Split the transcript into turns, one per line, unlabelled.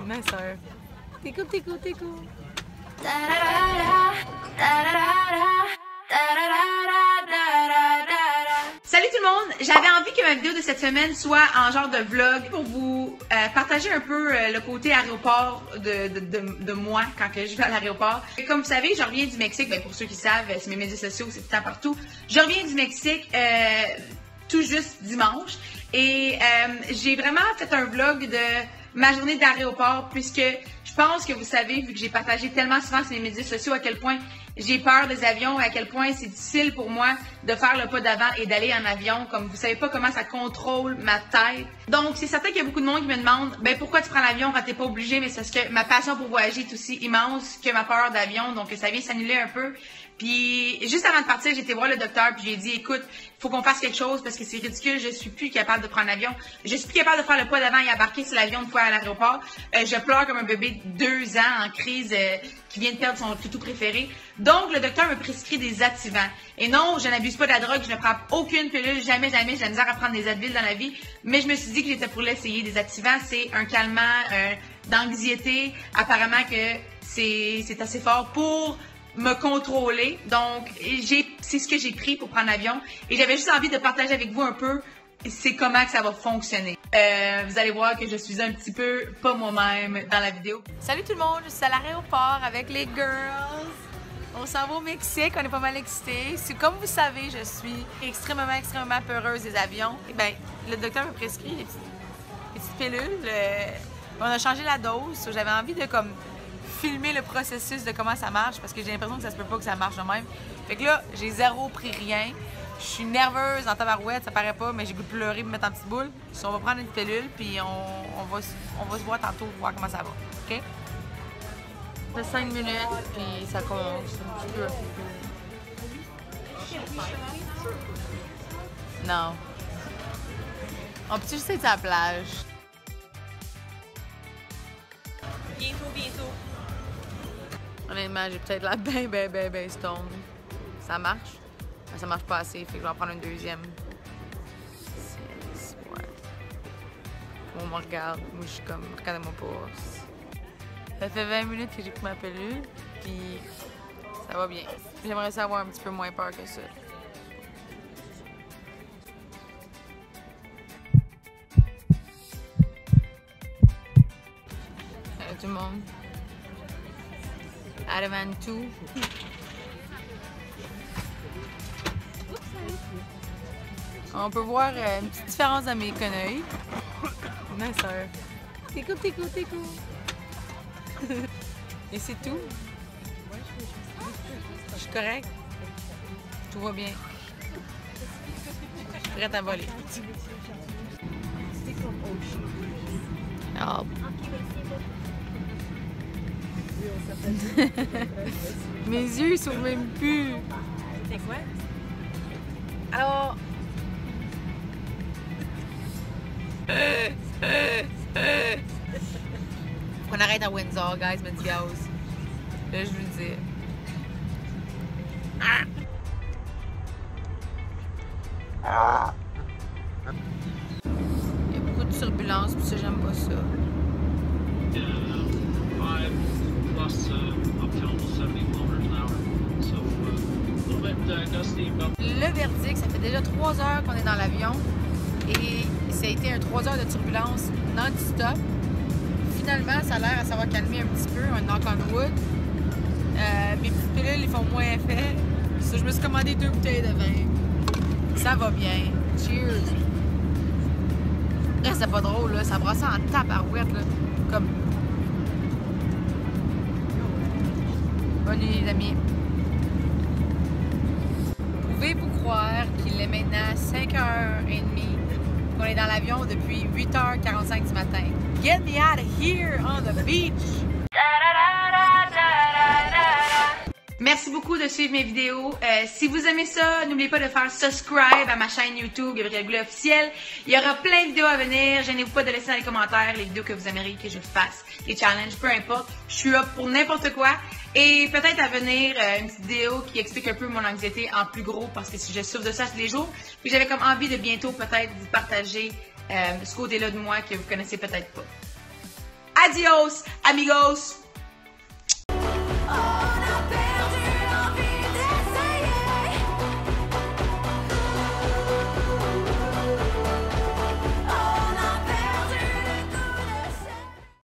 Ma soeur. T'es cool, t'es cool, t'es cool. Salut tout le monde! J'avais envie que ma vidéo de cette semaine soit en genre de vlog pour vous partager un peu le côté aéroport de moi quand que je vais à l'aéroport. Comme vous savez, je reviens du Mexique. Ben, pour ceux qui savent, c'est mes médias sociaux, c'est tout le temps partout. Je reviens du Mexique tout juste dimanche et j'ai vraiment fait un vlog de ma journée d'aéroport puisque je pense que vous savez, vu que j'ai partagé tellement souvent sur les médias sociaux à quel point j'ai peur des avions et à quel point c'est difficile pour moi de faire le pas d'avant et d'aller en avion. Comme vous savez pas comment ça contrôle ma tête. Donc, c'est certain qu'il y a beaucoup de monde qui me demande ben pourquoi tu prends l'avion quand t'es pas obligé, mais c'est parce que ma passion pour voyager est aussi immense que ma peur d'avion. Donc, ça vient s'annuler un peu. Puis, juste avant de partir, j'ai été voir le docteur puis j'ai dit, écoute, faut qu'on fasse quelque chose parce que c'est ridicule, je suis plus capable de prendre l'avion. Je suis plus capable de faire le pas d'avant et embarquer sur l'avion une fois à l'aéroport. Je pleure comme un bébé de 2 ans en crise qui vient de perdre son toutou préféré. Donc, le docteur me prescrit des activants. Et non, je n'abuse pas de la drogue, je ne prends aucune pilule, jamais, j'ai la misère à prendre des Advil dans la vie. Mais je me suis dit que j'étais pour l'essayer. Des activants, c'est un calmant d'anxiété. Apparemment que c'est assez fort pour me contrôler. Donc, c'est ce que j'ai pris pour prendre l'avion. Et j'avais juste envie de partager avec vous un peu c'est comment que ça va fonctionner. Vous allez voir que je suis un petit peu pas moi-même dans la vidéo. Salut tout le monde, je suis à l'aéroport avec les girls. On s'en va au Mexique, on est pas mal excités. Comme vous savez, je suis extrêmement peureuse des avions. Et bien, le docteur me prescrit des petites pilules. On a changé la dose. J'avais envie de comme filmer le processus de comment ça marche parce que j'ai l'impression que ça se peut pas que ça marche de même. Fait que là, j'ai zéro pris rien. Je suis nerveuse en tabarouette, ça paraît pas, mais j'ai goût de pleurer et me mettre en petite boule. On va prendre une pilule puis on va se voir tantôt pour voir comment ça va. OK? Ça fait 5 minutes puis ça commence un petit peu. Non. On peut juste être à la plage. Bientôt. Honnêtement, j'ai peut-être la ben stone. Ça marche? Mais ça marche pas assez, fait que je vais en prendre une deuxième. Ouais. On me regarde, moi je suis comme, regardez-moi pas. Ça fait 20 minutes que j'ai pris ma pilule, puis ça va bien. J'aimerais ça avoir un petit peu moins peur que ça. Salut tout le monde. Adamant 2. On peut voir une petite différence dans mes conneries. Ma soeur. T'es cool. Et c'est tout. Je suis correcte. Tout va bien. Je suis prête à voler. Oh. Mes yeux ils s'ouvrent même plus. C'est quoi? Alors. On arrête à Windsor, guys, me dit Gauss. Là, je lui dis. Il y a beaucoup de turbulences, puis ça, j'aime pas ça. Le verdict, ça fait déjà 3 heures qu'on est dans l'avion et ça a été un 3 heures de turbulence non-stop. Finalement, ça a l'air à s'avoir calmé un petit peu, un knock on wood. Mes petites pilules, ils font moins effet. So, je me suis commandé 2 bouteilles de vin. Ça va bien. Cheers! Là, c'est pas drôle, là. Ça brasse en tabarouette, là. Comme... Bonne nuit, les amis. Pouvez-vous croire qu'il est maintenant 5h30 qu'on est dans l'avion depuis 8h45 du matin? Get me out of here on the beach! Merci beaucoup de suivre mes vidéos. Si vous aimez ça, n'oubliez pas de faire subscribe à ma chaîne YouTube Gabrielle Goulet officielle. Il y aura plein de vidéos à venir. Gênez-vous pas de laisser dans les commentaires les vidéos que vous aimeriez que je fasse, les challenges, peu importe. Je suis là pour n'importe quoi. Et peut-être à venir une petite vidéo qui explique un peu mon anxiété en plus gros parce que je souffre de ça tous les jours. Puis j'avais comme envie de bientôt peut-être vous partager ce côté-là de moi que vous connaissez peut-être pas. Adios, amigos!